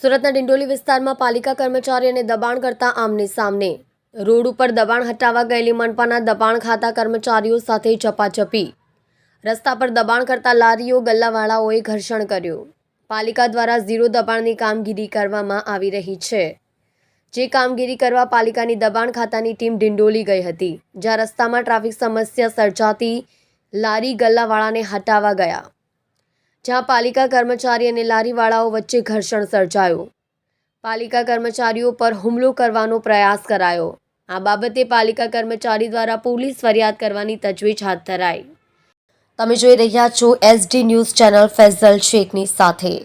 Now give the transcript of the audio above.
સુરતના ડિંડોલી વિસ્તારમાં પાલિકા કર્મચારીઓને દબાણ કરતા આમને સામને રોડ ઉપર દબાણ હટાવવા ગયેલી મનપાના દબાણ ખાતા કર્મચારીઓ સાથે ઝપાઝપી રસ્તા પર દબાણ કરતા લારીઓ ગલ્લાવાળાઓએ ઘર્ષણ કર્યું। પાલિકા દ્વારા ઝીરો દબાણની કામગીરી કરવામાં આવી રહી છે, જે કામગીરી કરવા પાલિકાની દબાણ ખાતાની ટીમ ડિંડોલી ગઈ હતી, જ્યાં રસ્તામાં ટ્રાફિક સમસ્યા સર્જાતી લારી ગલ્લાવાળાને હટાવવા ગયા, જ્યાં પાલિકા કર્મચારી અને લારીવાળાઓ વચ્ચે ઘર્ષણ સર્જાયું। પાલિકા કર્મચારીઓ પર હુમલો કરવાનો પ્રયાસ કરાયો। આ બાબતે પાલિકા કર્મચારી દ્વારા પોલીસ ફરિયાદ કરવાની તજવીજ હાથ ધરાઈ। તમે જોઈ રહ્યા છો SD ન્યૂઝ ચેનલ ફૈઝલ શેખની સાથે।